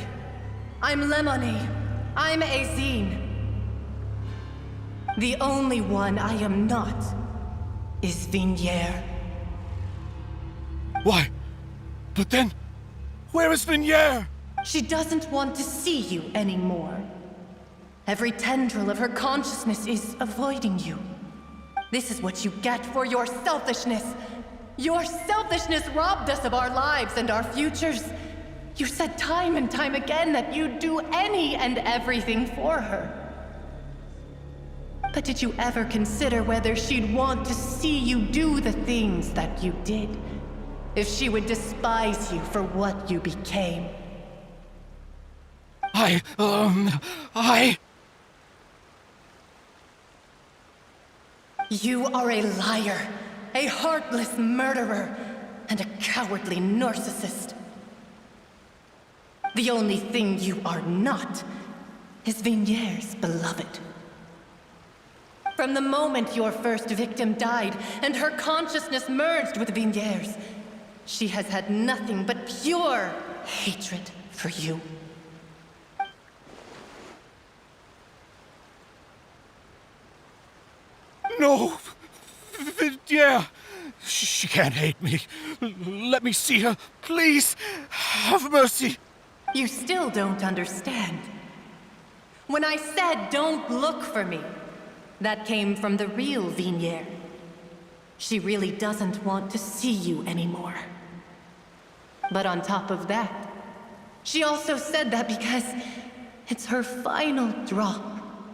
S9: I'm Lemony. I'm Azine. The only one I am not is Vinier.
S3: Why? But then, where is Vinier?
S9: She doesn't want to see you anymore. Every tendril of her consciousness is avoiding you. This is what you get for your selfishness. Your selfishness robbed us of our lives and our futures. You said time and time again that you'd do any and everything for her. But did you ever consider whether she'd want to see you do the things that you did?
S16: if she would despise you for what you became. You are a liar, a heartless murderer, and a cowardly narcissist. The only thing you are not is Vigniere's beloved. From the moment your first victim died and her consciousness merged with Vigniere's, she has had nothing but pure hatred for you.
S3: No! Yeah! She can't hate me. Let me see her, please. Have mercy.
S16: You still don't understand. When I said don't look for me, that came from the real Vigniere. She really doesn't want to see you anymore. But on top of that, she also said that because it's her final drop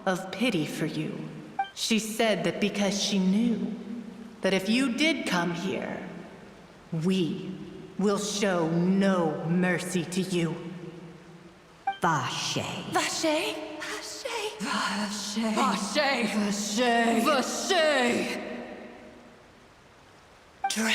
S16: of pity for you. She said that because she knew that if you did come here, we will show no mercy to you.
S11: Vache.
S16: Vache? Vache. Vache. Vache. Vache. Drown.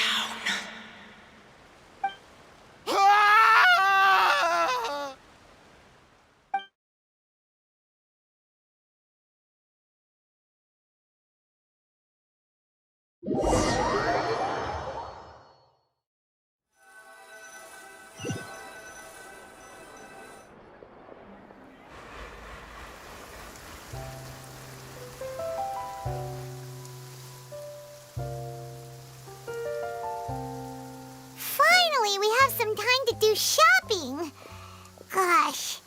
S12: Finally, we have some time to do shopping. Gosh,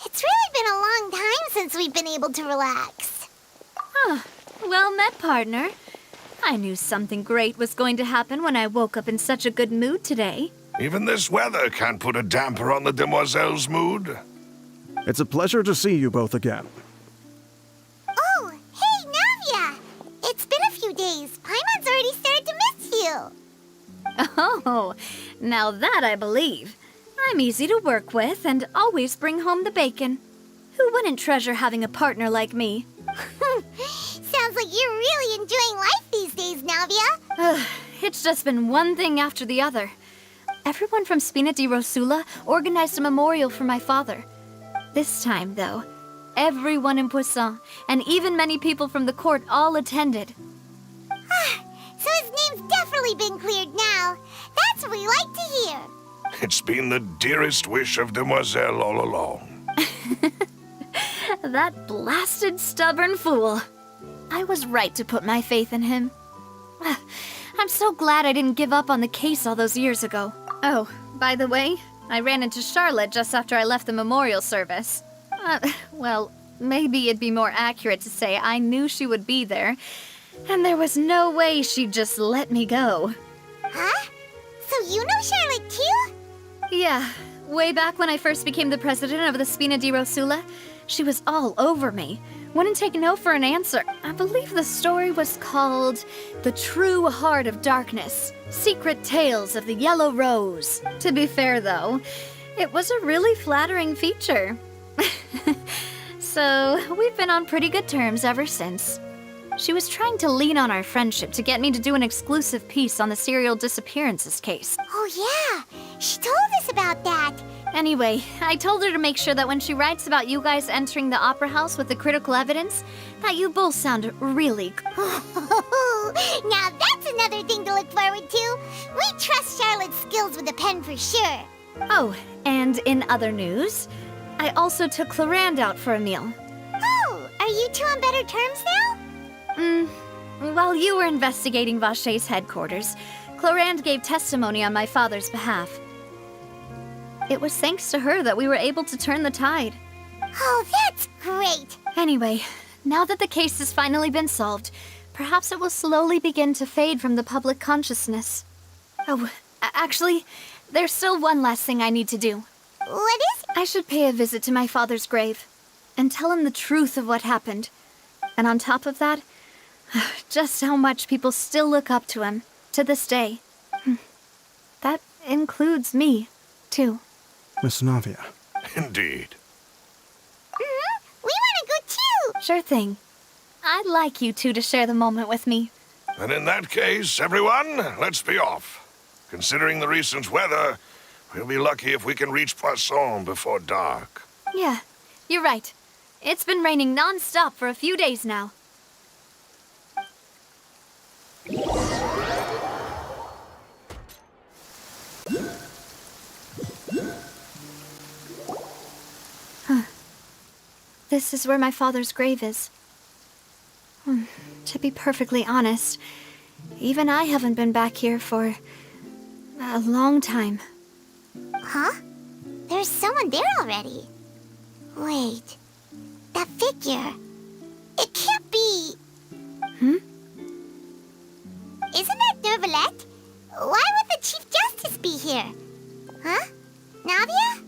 S12: it's really been a long time since we've been able to relax.
S1: Well met, partner. I knew something great was going to happen when I woke up in such a good mood today.
S8: Even this weather can't put a damper on the demoiselle's mood.
S7: It's a pleasure to see you both again.
S12: Oh, hey, Navia! It's been a few days. Paimon's already started to miss you.
S1: Oh, now that I believe. I'm easy to work with and always bring home the bacon. Who wouldn't treasure having a partner like me?
S12: Sounds like you're really enjoying life these days, Navia.
S1: It's just been one thing after the other. Everyone from Spina di Rosula organized a memorial for my father. This time, though, everyone in Poisson, and even many people from the court, all attended.
S12: So his name's definitely been cleared now. That's what we like to hear.
S8: It's been the dearest wish of Demoiselle all along.
S1: That blasted stubborn fool. I was right to put my faith in him. I'm so glad I didn't give up on the case all those years ago. Oh, by the way, I ran into Charlotte just after I left the memorial service. Well, maybe it'd be more accurate to say I knew she would be there, and there was no way she'd just let me go.
S12: Huh? So you know Charlotte too?
S1: Yeah, way back when I first became the president of the Spina di Rosula, she was all over me. Wouldn't take no for an answer. I believe the story was called The True Heart of Darkness, Secret Tales of the Yellow Rose. To be fair, though, it was a really flattering feature. So, we've been on pretty good terms ever since. She was trying to lean on our friendship to get me to do an exclusive piece on the serial disappearances case.
S12: Oh yeah, she told us about that.
S1: Anyway, I told her to make sure that when she writes about you guys entering the opera house with the critical evidence, that you both sound really
S12: Now that's another thing to look forward to. We trust Charlotte's skills with a pen for sure.
S1: Oh, and in other news, I also took Clarand out for a meal.
S12: Oh, are you two on better terms now?
S1: While you were investigating Vache's headquarters, Clarand gave testimony on my father's behalf. It was thanks to her that we were able to turn the tide.
S12: Oh, that's great!
S1: Anyway, now that the case has finally been solved, perhaps it will slowly begin to fade from the public consciousness. Oh, actually, there's still one last thing I need to do.
S12: What is it?
S1: I should pay a visit to my father's grave and tell him the truth of what happened. And on top of that, just how much people still look up to him to this day. That includes me, too.
S7: Miss Navia.
S8: Indeed.
S12: We want to go too!
S1: Sure thing. I'd like you two to share the moment with me.
S8: And in that case, everyone, let's be off. Considering the recent weather, we'll be lucky if we can reach Poisson before dark.
S1: Yeah, you're right. It's been raining non-stop for a few days now. This is where my father's grave is. To be perfectly honest, even I haven't been back here for a long time.
S12: Huh? There's someone there already. Wait. That figure. It can't be. Isn't that Neuvillette? Why would the Chief Justice be here? Huh? Navia?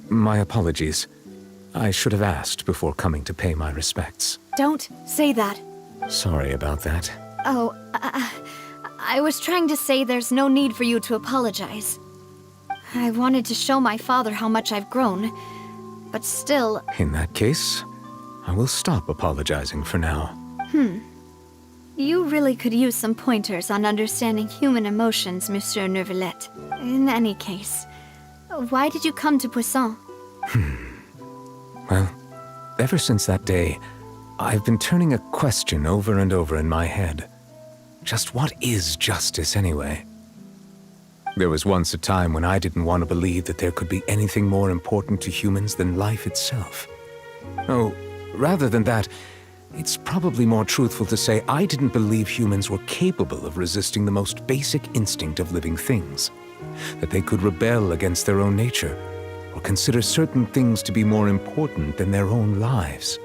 S4: My apologies. I should have asked before coming to pay my respects.
S1: Don't say that.
S4: Sorry about that.
S1: Oh, I was trying to say there's no need for you to apologize. I wanted to show my father how much I've grown, but still...
S4: In that case, I will stop apologizing for now.
S1: You really could use some pointers on understanding human emotions, Monsieur Neuvillette. In any case, why did you come to Poisson?
S4: Well, ever since that day, I've been turning a question over and over in my head. Just what is justice anyway? There was once a time when I didn't want to believe that there could be anything more important to humans than life itself. Oh, rather than that, it's probably more truthful to say I didn't believe humans were capable of resisting the most basic instinct of living things. That they could rebel against their own nature, or consider certain things to be more important than their own lives.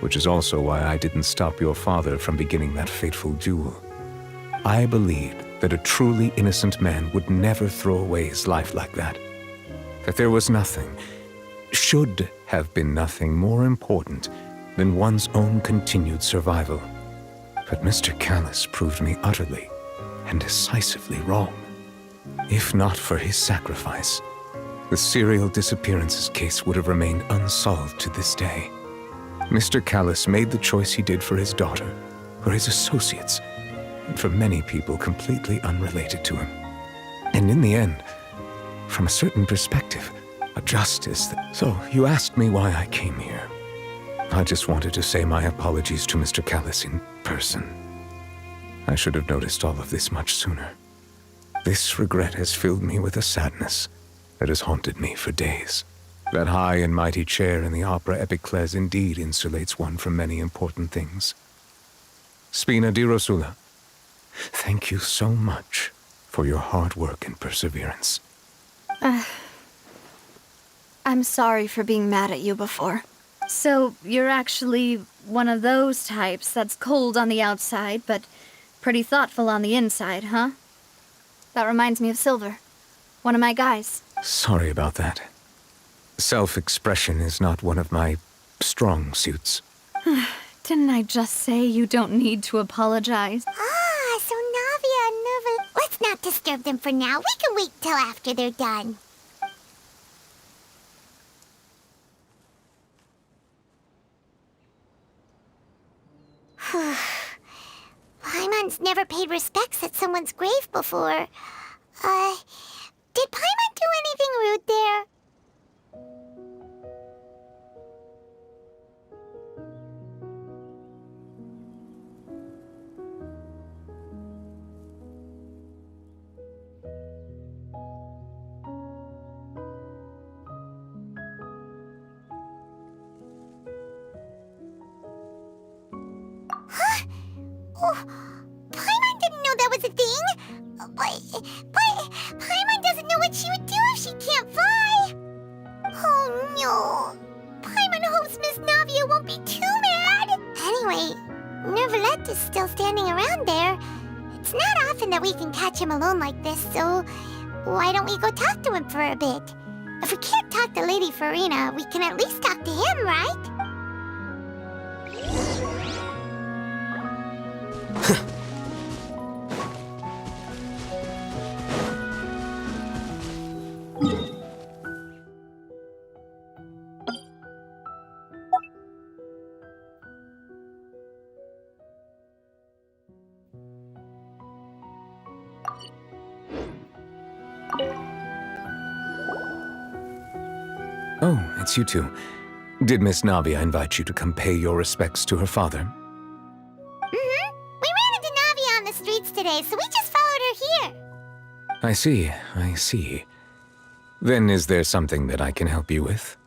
S4: Which is also why I didn't stop your father from beginning that fateful duel. I believed that a truly innocent man would never throw away his life like that. That there was nothing, should have been nothing more important than one's own continued survival. But Mr. Callis proved me utterly and decisively wrong. If not for his sacrifice, the serial disappearances case would have remained unsolved to this day. Mr. Callis made the choice he did for his daughter, for his associates, and for many people completely unrelated to him. And in the end, from a certain perspective, a justice that... So, you asked me why I came here. I just wanted to say my apologies to Mr. Callis in person. I should have noticed all of this much sooner. This regret has filled me with a sadness that has haunted me for days. That high and mighty chair in the Opera Epiclese indeed insulates one from many important things. Spina di Rosula, thank you so much for your hard work and perseverance.
S1: I'm sorry for being mad at you before. So, you're actually one of those types that's cold on the outside, but pretty thoughtful on the inside, huh? That reminds me of Silver, one of my guys.
S4: Sorry about that. Self-expression is not one of my strong suits.
S1: Didn't I just say you don't need to apologize?
S12: Ah, so Navia and Neuvillette... Let's not disturb them for now. We can wait till after they're done. Paimon's never paid respects at someone's grave before. Did Paimon do anything rude there? Oh, Paimon didn't know that was a thing. But Paimon doesn't know what she would do if she can't fly. Oh no. Paimon hopes Miss Navia won't be too mad. Anyway, Neuvillette is still standing around there. It's not often that we can catch him alone like this, so why don't we go talk to him for a bit? If we can't talk to Lady Furina, we can at least talk to him, right?
S4: Oh, it's you two. Did Miss Navia invite you to come pay your respects to her father?
S12: Mm-hmm. We ran into Navia on the streets today, so we just followed her here.
S4: I see. Then is there something that I can help you with?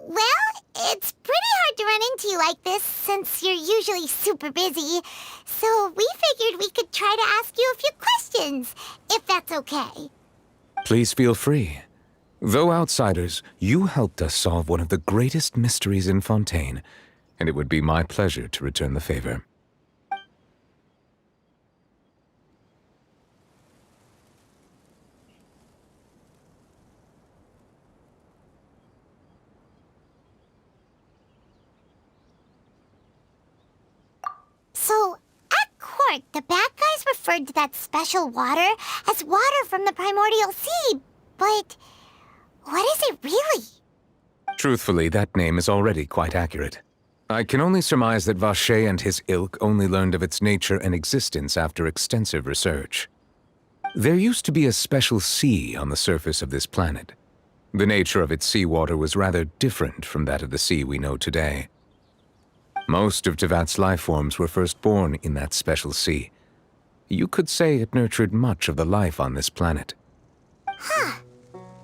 S12: Well, it's pretty hard to run into you like this since you're usually super busy. So we figured we could try to ask you a few questions, if that's okay.
S4: Please feel free. Though outsiders, you helped us solve one of the greatest mysteries in Fontaine, and it would be my pleasure to return the favor.
S12: So, at court, the bad guys referred to that special water as water from the primordial sea, but what is it really?
S4: Truthfully, that name is already quite accurate. I can only surmise that Vacher and his ilk only learned of its nature and existence after extensive research. There used to be a special sea on the surface of this planet. The nature of its seawater was rather different from that of the sea we know today. Most of Tevat's life forms were first born in that special sea. You could say it nurtured much of the life on this planet.
S12: Huh.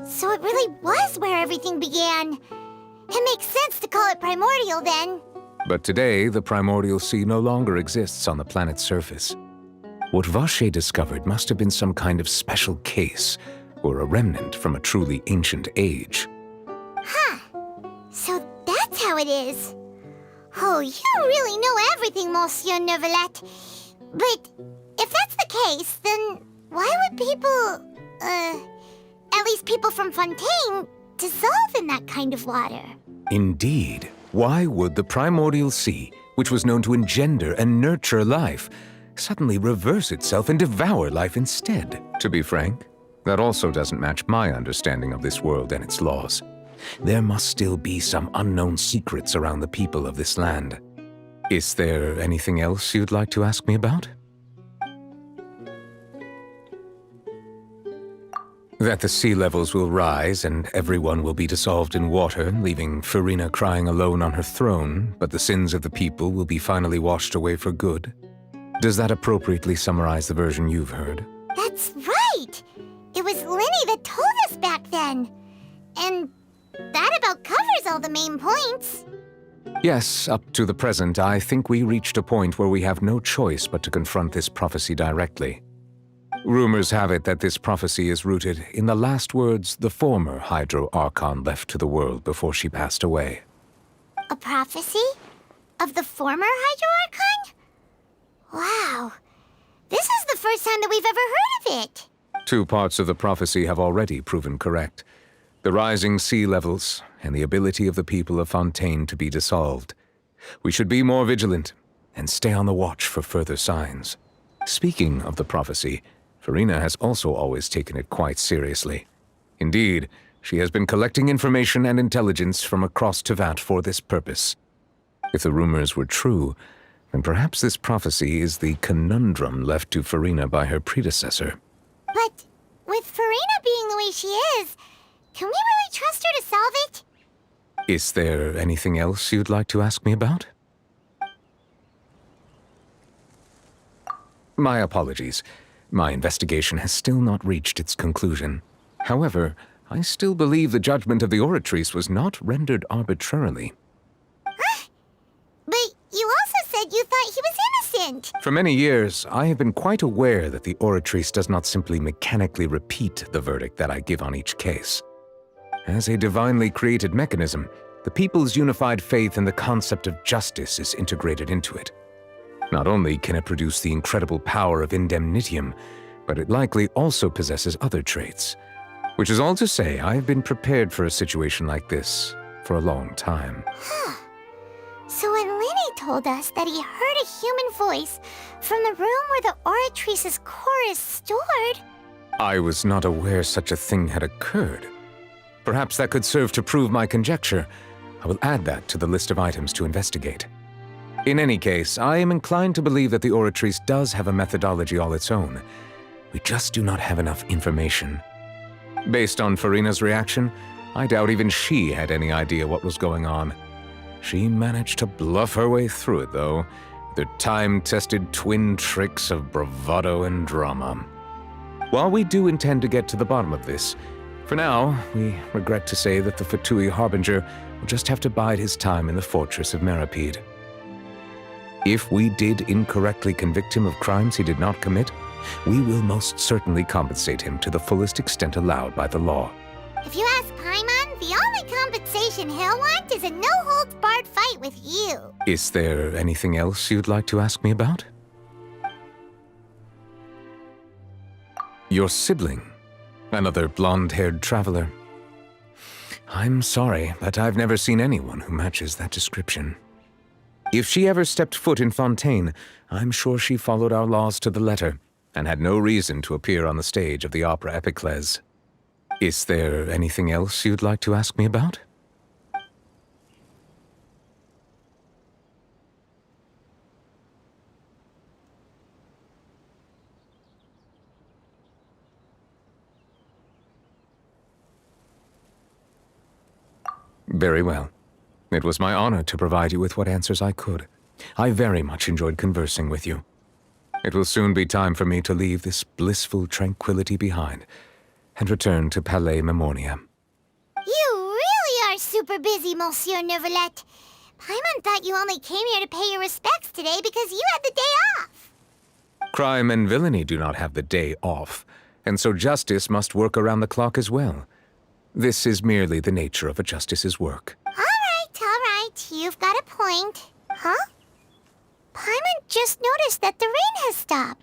S12: So it really was where everything began. It makes sense to call it primordial then.
S4: But today, the primordial sea no longer exists on the planet's surface. What Vacher discovered must have been some kind of special case, or a remnant from a truly ancient age.
S12: Huh. So that's how it is. Oh, you really know everything, Monsieur Neuvillette. But if that's the case, then why would people, at least people from Fontaine, dissolve in that kind of water?
S4: Indeed. Why would the primordial sea, which was known to engender and nurture life, suddenly reverse itself and devour life instead? To be frank, that also doesn't match my understanding of this world and its laws. There must still be some unknown secrets around the people of this land. Is there anything else you'd like to ask me about? That the sea levels will rise and everyone will be dissolved in water, leaving Furina crying alone on her throne, but the sins of the people will be finally washed away for good. Does that appropriately summarize the version you've heard?
S12: That's right! It was Lyney that told us back then. And that about covers all the main points.
S4: Yes, up to the present, I think we reached a point where we have no choice but to confront this prophecy directly. Rumors have it that this prophecy is rooted in the last words the former Hydro Archon left to the world before she passed away.
S12: A prophecy? Of the former Hydro Archon? Wow. This is the first time that we've ever heard of it.
S4: 2 parts of the prophecy have already proven correct. The rising sea levels, and the ability of the people of Fontaine to be dissolved. We should be more vigilant, and stay on the watch for further signs. Speaking of the prophecy, Furina has also always taken it quite seriously. Indeed, she has been collecting information and intelligence from across Tevat for this purpose. If the rumors were true, then perhaps this prophecy is the conundrum left to Furina by her predecessor.
S12: But with Furina being the way she is, can we really trust her to solve it?
S4: Is there anything else you'd like to ask me about? My apologies. My investigation has still not reached its conclusion. However, I still believe the judgment of the Oratrice was not rendered arbitrarily.
S12: Huh? But you also said you thought he was innocent.
S4: For many years, I have been quite aware that the Oratrice does not simply mechanically repeat the verdict that I give on each case. As a divinely created mechanism, the people's unified faith in the concept of justice is integrated into it. Not only can it produce the incredible power of indemnitium, but it likely also possesses other traits. Which is all to say, I have been prepared for a situation like this for a long time.
S12: Huh. So when Lyney told us that he heard a human voice from the room where the Oratrice's core is stored...
S4: I was not aware such a thing had occurred. Perhaps that could serve to prove my conjecture. I will add that to the list of items to investigate. In any case, I am inclined to believe that the Oratrice does have a methodology all its own. We just do not have enough information. Based on Furina's reaction, I doubt even she had any idea what was going on. She managed to bluff her way through it, though, with her time-tested twin tricks of bravado and drama. While we do intend to get to the bottom of this, for now, we regret to say that the Fatui Harbinger will just have to bide his time in the fortress of Meripede. If we did incorrectly convict him of crimes he did not commit, we will most certainly compensate him to the fullest extent allowed by the law.
S12: If you ask Paimon, the only compensation he'll want is a no-holds-barred fight with you.
S4: Is there anything else you'd like to ask me about? Your sibling, another blonde-haired traveler. I'm sorry, but I've never seen anyone who matches that description. If she ever stepped foot in Fontaine, I'm sure she followed our laws to the letter, and had no reason to appear on the stage of the opera Epiclese. Is there anything else you'd like to ask me about? Very well. It was my honor to provide you with what answers I could. I very much enjoyed conversing with you. It will soon be time for me to leave this blissful tranquility behind and return to Palais Memornia.
S12: You really are super busy, Monsieur Neuvillette. Paimon thought you only came here to pay your respects today because you had the day off.
S4: Crime and villainy do not have the day off, and so justice must work around the clock as well. This is merely the nature of a justice's work.
S12: All right. You've got a point. Huh? Paimon just noticed that the rain has stopped.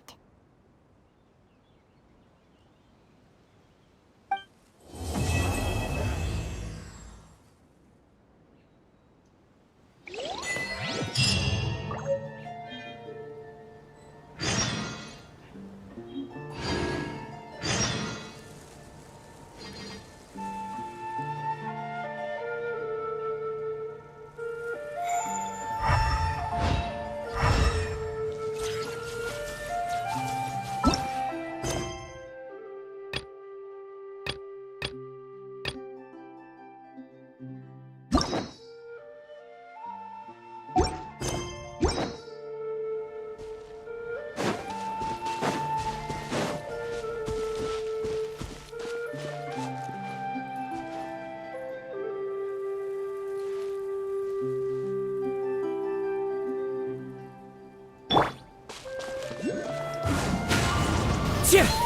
S10: Yeah!